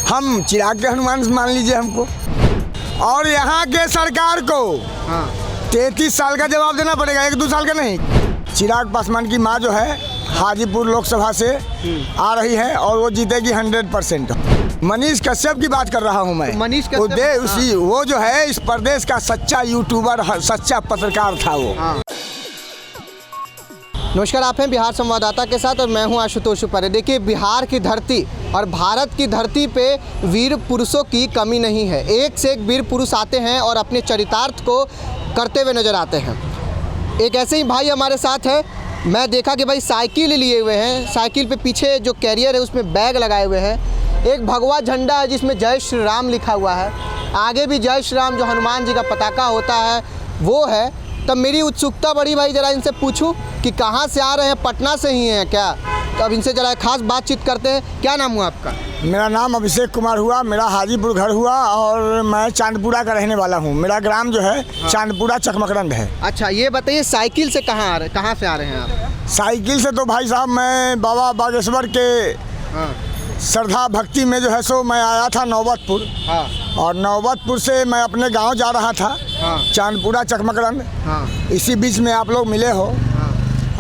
हम चिराग के हनुमान मान लीजिए हमको। और यहाँ के सरकार को 33 साल का जवाब देना पड़ेगा, 1-2 साल का नहीं। चिराग पासवान की माँ जो है हाजीपुर लोकसभा से आ रही है और वो जीतेगी 100%। मनीष कश्यप की बात कर रहा हूँ मैं। मनीष कश्यप वो जो है इस प्रदेश का सच्चा यूट्यूबर, सच्चा पत्रकार था वो। नमस्कार, आप हैं बिहार संवाददाता के साथ और मैं हूं आशुतोष उपाध्याय। देखिए, बिहार की धरती और भारत की धरती पे वीर पुरुषों की कमी नहीं है। एक से एक वीर पुरुष आते हैं और अपने चरितार्थ को करते हुए नज़र आते हैं। एक ऐसे ही भाई हमारे साथ है। मैं देखा कि भाई साइकिल लिए हुए हैं, साइकिल पे पीछे जो कैरियर है उसमें बैग लगाए हुए हैं। एक भगवा झंडा है जिसमें जय श्री राम लिखा हुआ है, आगे भी जय श्री राम जो हनुमान जी का पताका होता है वो है। तब मेरी उत्सुकता बढ़ी भाई, ज़रा इनसे पूछूं कि कहाँ से आ रहे हैं, पटना से ही हैं क्या? तो अब इनसे ज़रा खास बातचीत करते हैं। क्या नाम हुआ आपका? मेरा नाम अभिषेक कुमार हुआ, मेरा हाजीपुर घर हुआ और मैं चांदपुरा का रहने वाला हूँ। मेरा ग्राम जो है चांदपुरा चकमकरंद है। अच्छा, ये बताइए साइकिल से कहाँ से आ रहे हैं आप? साइकिल से तो भाई साहब मैं बाबा बागेश्वर के श्रद्धा भक्ति में जो है सो मैं आया था नौबतपुर। और नौबतपुर से मैं अपने गांव जा रहा था चांदपुरा चकमकरंद। इसी बीच में आप लोग मिले हो।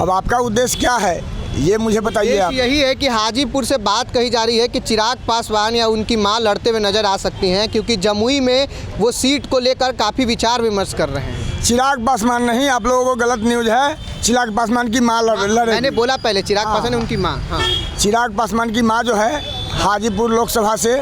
अब आपका उद्देश्य क्या है ये मुझे बताइए आप। यही है कि हाजीपुर से बात कही जा रही है कि चिराग पासवान या उनकी मां लड़ते हुए नजर आ सकती हैं, क्योंकि जमुई में वो सीट को लेकर काफ़ी विचार विमर्श कर रहे हैं। चिराग पासवान नहीं, आप लोगों को गलत न्यूज़ है। चिराग पासवान की मां लड़े। मैंने बोला पहले चिराग पासवान उनकी मां। चिराग पासवान की मां जो है हाजीपुर लोकसभा से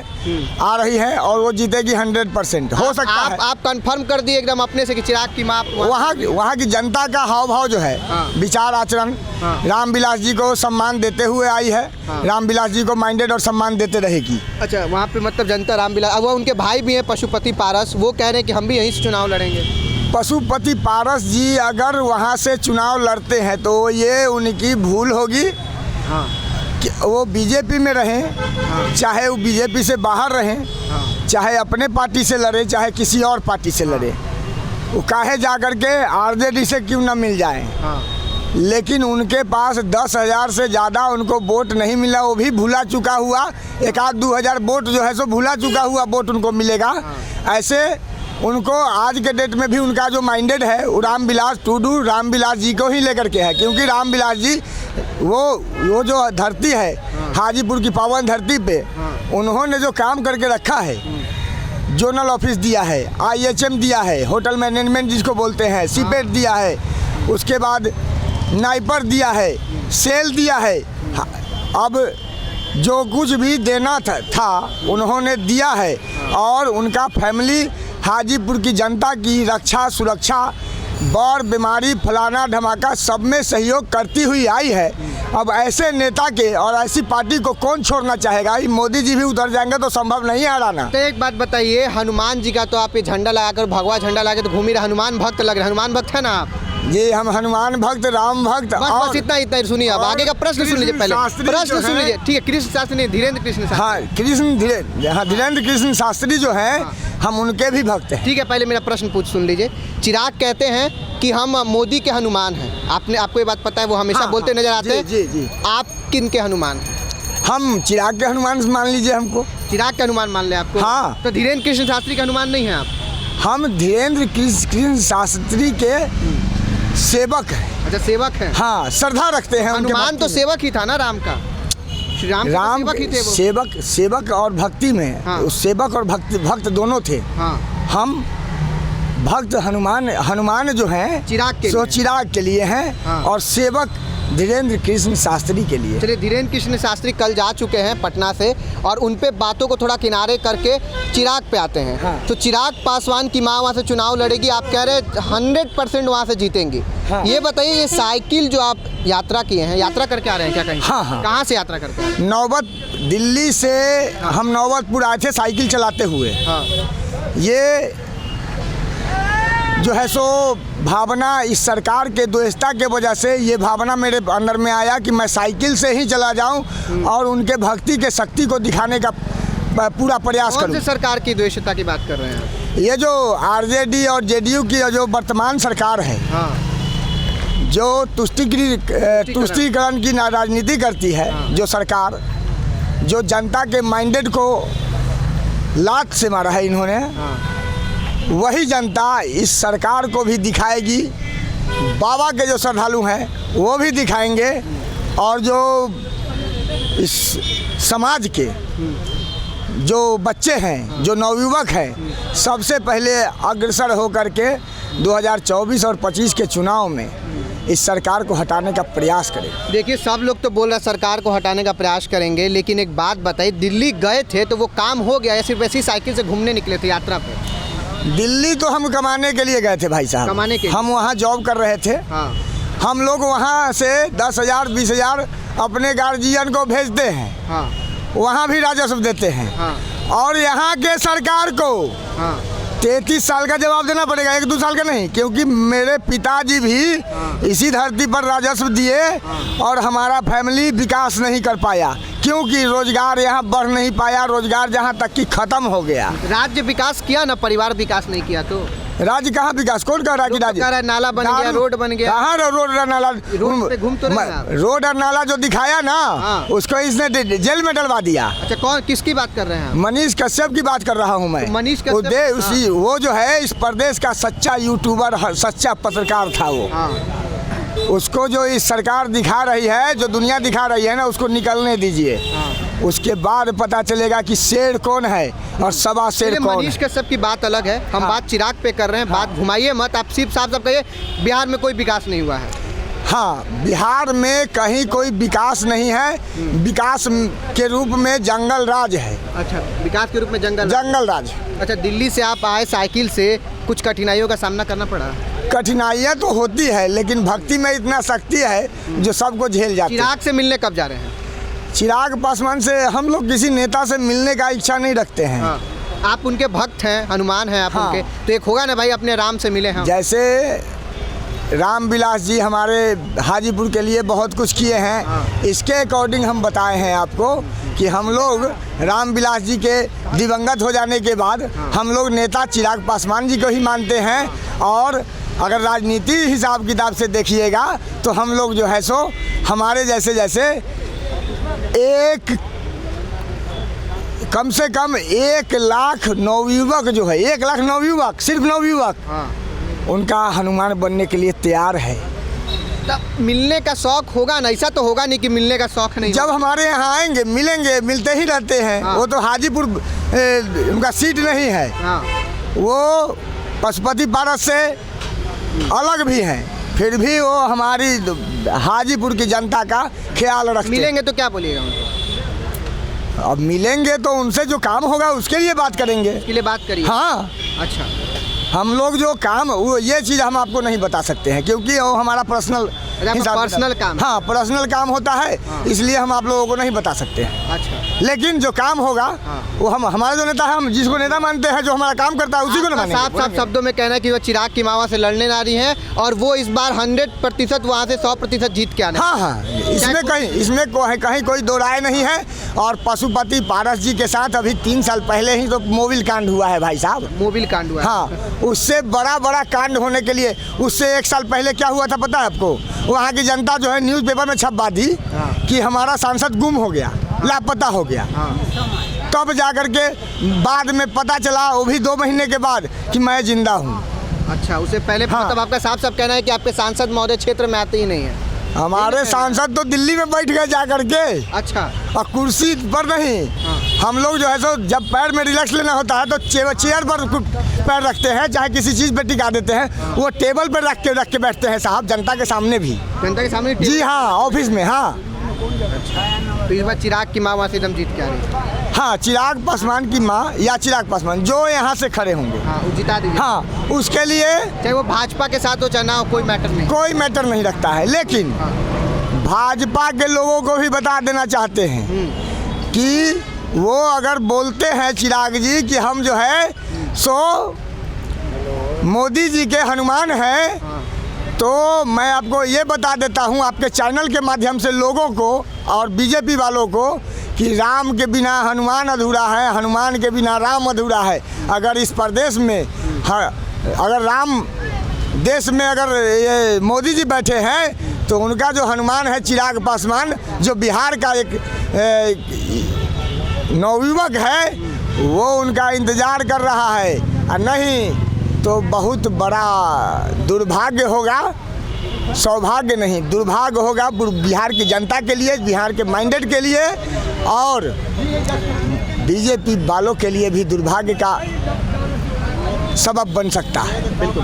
आ रही है और वो जीतेगी 100%। हो सकता है आप कंफर्म कर दिए एकदम अपने से कि चिराग की मां। वहाँ की जनता का हाव भाव जो है, विचार आचरण, रामविलास जी को सम्मान देते हुए आई है। रामविलास जी को माइंडेड और सम्मान देते रहेगी। अच्छा, वहाँ पे मतलब जनता रामविलास, अब वो उनके भाई भी हैं पशुपति पारस, वो कह रहे हैं कि हम भी यहीं से चुनाव लड़ेंगे। पशुपति पारस जी अगर वहाँ से चुनाव लड़ते हैं तो ये उनकी भूल होगी कि वो बीजेपी में रहें, चाहे वो बीजेपी से बाहर रहें, चाहे अपने पार्टी से लड़े, चाहे किसी और पार्टी से लड़े, वो काहे जा कर के आरजेडी से क्यों ना मिल जाए। लेकिन उनके पास 10,000 से ज़्यादा उनको वोट नहीं मिला, वो भी भूला चुका हुआ 1-2 वोट जो है सो भूला चुका हुआ वोट उनको मिलेगा। ऐसे उनको आज के डेट में भी उनका जो माइंडेड है वो रामविलास टूडू, रामविलास जी को ही लेकर के है। क्योंकि रामविलास जी वो जो धरती है हाजीपुर की पावन धरती पे उन्होंने जो काम करके रखा है, जोनल ऑफिस दिया है, IHM दिया है, होटल मैनेजमेंट जिसको बोलते हैं, सीपेट दिया है, उसके बाद नाइपर दिया है, सेल दिया है। अब जो कुछ भी देना था उन्होंने दिया है और उनका फैमिली हाजीपुर की जनता की रक्षा सुरक्षा, बाढ़, बीमारी, फलाना धमाका सब में सहयोग करती हुई आई है। अब ऐसे नेता के और ऐसी पार्टी को कौन छोड़ना चाहेगा? मोदी जी भी उधर जाएंगे तो संभव नहीं है हराना। तो एक बात बताइए, हनुमान जी का तो आप ये झंडा लगाकर, भगवा झंडा लगा के तो घूम ही रहे, हनुमान भक्त लग रहे, हनुमान भक्त है ना आप? जी, हम हनुमान भक्त, राम भक्त। बस इतना सुनिए। अब आगे का प्रश्न सुन लीजिए, पहले प्रश्न सुन लीजिए। ठीक है, कृष्ण शास्त्री नहीं, धीरेन्द्र कृष्ण शास्त्री। धीरेन्द्र कृष्ण शास्त्री जो है हम उनके भी भक्त हैं। ठीक है, पहले मेरा प्रश्न सुन लीजिए। चिराग कहते हैं कि हम मोदी के हनुमान हैं। आपको ये बात पता है, वो हमेशा बोलते नजर आते हैं। जी। आप किन के हनुमान हैं? हम चिराग के हनुमान मान लीजिए हमको। चिराग के हनुमान मान ले आपको? हाँ। तो धीरेन्द्र कृष्ण शास्त्री के हनुमान नहीं है आप? हम धीरेन्द्र कृष्ण शास्त्री के सेवक हैं। अच्छा, सेवक हैं। हाँ, श्रद्धा रखते हैं। हनुमान तो सेवक ही था ना राम का? श्री राम सेवक ही थे वो। सेवक और भक्ति में सेवक और भक्त दोनों थे। हम भक्त हनुमान जो हैं चिराग के लिए हैं और सेवक धीरेन्द्र कृष्ण शास्त्री के लिए। चलिए, धीरेन्द्र कृष्ण शास्त्री कल जा चुके हैं पटना से और उन पे बातों को थोड़ा किनारे करके चिराग पे आते हैं। तो चिराग पासवान की माँ वहाँ से चुनाव लड़ेगी, आप कह रहे हैं 100% वहाँ से जीतेंगी। ये बताइए, ये साइकिल जो आप यात्रा किए हैं, यात्रा करके आ रहे हैं क्या कहीं? कहाँ से यात्रा करते हैं? दिल्ली से हम नौबतपुर आए थे साइकिल चलाते हुए। ये जो है सो भावना इस सरकार के दुष्टता के वजह से ये भावना मेरे अंदर में आया कि मैं साइकिल से ही चला जाऊं और उनके भक्ति के शक्ति को दिखाने का पूरा प्रयास करूं। कौन सी सरकार की द्वेषता की बात कर रहे हैं? ये जो आरजेडी और जेडीयू की जो वर्तमान सरकार है, जो तुष्टीकरण की राजनीति करती है, जो सरकार जो जनता के माइंडेड को लात से मारा है इन्होंने, वही जनता इस सरकार को भी दिखाएगी। बाबा के जो श्रद्धालु हैं वो भी दिखाएंगे, और जो इस समाज के जो बच्चे हैं, जो नवयुवक हैं, सबसे पहले अग्रसर होकर के 2024 और 25 के चुनाव में इस सरकार को हटाने का प्रयास करें। देखिए, सब लोग तो बोल रहे हैं सरकार को हटाने का प्रयास करेंगे, लेकिन एक बात बताइए, दिल्ली गए थे तो वो काम हो गया या सिर्फ ऐसी साइकिल से घूमने निकले थे यात्रा पे? दिल्ली तो हम कमाने के लिए गए थे भाई साहब, कमाने के लिए? हम वहाँ जॉब कर रहे थे। हाँ। हम लोग वहाँ से 10,000 20,000 अपने गार्जियन को भेजते हैं। हाँ। वहाँ भी राजस्व देते हैं। हाँ। और यहाँ के सरकार को हाँ। 33 साल का जवाब देना पड़ेगा, 1-2 साल का नहीं, क्योंकि मेरे पिताजी भी इसी धरती पर राजस्व दिए और हमारा फैमिली विकास नहीं कर पाया, क्योंकि रोजगार यहाँ बढ़ नहीं पाया, रोजगार जहाँ तक कि खत्म हो गया। राज्य विकास किया ना, परिवार विकास नहीं किया तो राज्य कहाँ विकास? कौन कह रहा है कि राज्य? कह रहा है नाला बन गया, रोड बन गया। कहाँ रोड और नाला? रोड पे घूम तो रहे हैं आप। रोड और नाला जो दिखाया ना, हाँ। उसको इसने जेल में डलवा दिया। अच्छा, कौन, किसकी बात कर रहे हैं आप? मनीष कश्यप की बात कर रहा हूँ मैं। तो मनीष कश्यप, उसी वो जो है इस प्रदेश का सच्चा यूट्यूबर, सच्चा पत्रकार था वो। हाँ। उसको जो इस सरकार दिखा रही है, जो दुनिया दिखा रही है ना, उसको निकलने दीजिए। उसके बाद पता चलेगा कि शेर कौन है और सवा शेर कौन मनीष है। कश्यप की बात अलग है, हम बात चिराग पे कर रहे हैं। बात घुमाइए मत, आप सिर्फ साफ साफ कहिए बिहार में कोई विकास नहीं हुआ है। हाँ, बिहार में कहीं कोई विकास नहीं है। विकास के रूप में जंगल राज है। अच्छा, विकास के रूप में जंगल राज। अच्छा, दिल्ली से आप आए साइकिल से, कुछ कठिनाइयों का सामना करना पड़ा? कठिनाइयाँ तो होती है, लेकिन भक्ति में इतना शक्ति है जो सबको झेल जाती है। चिराग से मिलने कब जा रहे हैं? चिराग पासवान से हम लोग किसी नेता से मिलने का इच्छा नहीं रखते हैं। हाँ। आप उनके भक्त हैं, हनुमान हैं आप। हाँ। उनके तो एक होगा ना भाई, अपने राम से मिले हैं। जैसे रामविलास जी हमारे हाजीपुर के लिए बहुत कुछ किए हैं। हाँ। इसके अकॉर्डिंग हम बताए हैं आपको कि हम लोग रामविलास जी के दिवंगत हो जाने के बाद हम लोग नेता चिराग पासवान जी को ही मानते हैं। और अगर राजनीति हिसाब किताब से देखिएगा तो हम लोग जो है सो हमारे जैसे कम से कम 1 लाख नवयुवक जो है, 1 लाख नवयुवक, सिर्फ नवयुवक, हाँ। उनका हनुमान बनने के लिए तैयार है। तब मिलने का शौक होगा ना, ऐसा तो होगा नहीं कि मिलने का शौक नहीं। जब हमारे यहाँ आएंगे मिलेंगे, मिलते ही रहते हैं। हाँ। वो तो हाजीपुर उनका सीट नहीं है। हाँ। वो पशुपति पारस से अलग भी हैं, फिर भी वो हमारी हाजीपुर की जनता का ख्याल रखते हैं। मिलेंगे तो क्या बोलिएगा उनको? अब मिलेंगे तो उनसे जो काम होगा उसके लिए बात करेंगे। इसके लिए बात करिए। हाँ, अच्छा, हम लोग जो काम, वो ये चीज़ हम आपको नहीं बता सकते हैं, क्योंकि वो हमारा पर्सनल पर्सनल काम। हाँ, पर्सनल काम होता है। हाँ। इसलिए हम आप लोगों को नहीं बता सकते हैं। अच्छा, लेकिन जो काम होगा हाँ। वो हमारा जो नेता है, हम जिसको नेता मानते हैं, जो हमारा काम करता है उसी को ना मानेंगे। साफ साफ शब्दों में कहना है कि वो चिराग की मावा से लड़ने आ रही हैं और वो इस बार 100% वहाँ से 100% जीत के आना। हाँ हाँ, इसमें कहीं कोई दो राय नहीं है। और पशुपति पारस जी के साथ अभी 3 साल पहले ही तो मोबिल कांड हुआ है भाई साहब। मोबिल कांड हुआ है। हाँ, उससे बड़ा कांड होने के लिए उससे 1 साल पहले क्या हुआ था पता है आपको? वहाँ की जनता जो है न्यूज़पेपर में छपवा दी कि हमारा सांसद गुम हो गया, लापता हो गया। तब जाकर के बाद में पता चला, वो भी 2 महीने के बाद, कि मैं जिंदा हूँ। अच्छा, उससे पहले हाँ। मतलब आपका साफ साफ कहना है कि आपके सांसद महोदय क्षेत्र में आते ही नहीं है? हमारे सांसद तो दिल्ली में बैठ गए जा करके। अच्छा। और कुर्सी पर नहीं। हाँ। हम लोग जो है सो जब पैर में रिलैक्स लेना होता है तो चेयर पर पैर रखते हैं, चाहे किसी चीज़ पे टिका देते हैं। वो टेबल पर रख के बैठते हैं साहब, जनता के सामने भी। जनता के सामने? जी हाँ, ऑफिस में। हाँ। तो इस बार चिराग की माँ वहाँ से एकदम जीत के आ रही है? हाँ, चिराग पासवान की माँ या चिराग पासवान जो यहाँ से खड़े होंगे, हाँ, वो जिता दीजिए। हाँ, उसके लिए चाहे वो भाजपा के साथ हो चाहे ना हो, कोई मैटर नहीं। कोई मैटर नहीं रखता है। लेकिन भाजपा के लोगों को भी बता देना चाहते हैं कि वो अगर बोलते हैं चिराग जी कि हम जो है सो मोदी जी के हनुमान हैं, तो मैं आपको ये बता देता हूँ आपके चैनल के माध्यम से लोगों को और बीजेपी वालों को कि राम के बिना हनुमान अधूरा है, हनुमान के बिना राम अधूरा है। अगर इस प्रदेश में अगर राम देश में अगर ये मोदी जी बैठे हैं तो उनका जो हनुमान है चिराग पासवान, जो बिहार का एक नवयुवक है, वो उनका इंतज़ार कर रहा है, और नहीं तो बहुत बड़ा दुर्भाग्य होगा, सौभाग्य नहीं दुर्भाग्य होगा बिहार की जनता के लिए, बिहार के माइंडेड के लिए, और बीजेपी वालों के लिए भी दुर्भाग्य का सबब बन सकता है। बिल्कुल।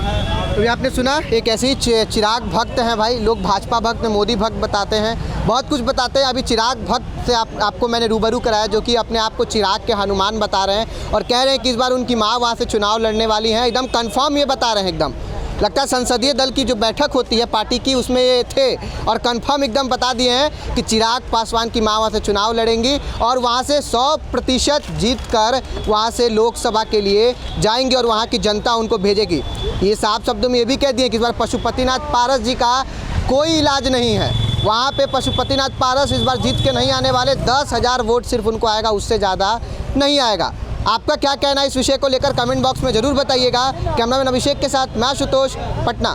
तो ये आपने सुना, एक ऐसे ही चिराग भक्त हैं भाई, लोग भाजपा भक्त, मोदी भक्त बताते हैं, बहुत कुछ बताते हैं। अभी चिराग भक्त से आपको मैंने रूबरू कराया, जो कि अपने आप को चिराग के हनुमान बता रहे हैं और कह रहे हैं कि इस बार उनकी माँ वहाँ से चुनाव लड़ने वाली हैं, एकदम कंफर्म ये बता रहे हैं। एकदम लगता है संसदीय दल की जो बैठक होती है पार्टी की, उसमें ये थे और कंफर्म एकदम बता दिए हैं कि चिराग पासवान की माँ वहाँ से चुनाव लड़ेंगी और वहाँ से 100% जीत कर वहाँ से लोकसभा के लिए जाएंगे और वहाँ की जनता उनको भेजेगी। ये साफ शब्दों में ये भी कह दिए कि इस बार पशुपतिनाथ पारस जी का कोई इलाज नहीं है। वहाँ पे पशुपतिनाथ पारस इस बार जीत के नहीं आने वाले, 10,000 वोट सिर्फ उनको आएगा, उससे ज़्यादा नहीं आएगा। आपका क्या कहना है इस विषय को लेकर कमेंट बॉक्स में ज़रूर बताइएगा। कैमरामैन अभिषेक के साथ मैं आशुतोष, पटना।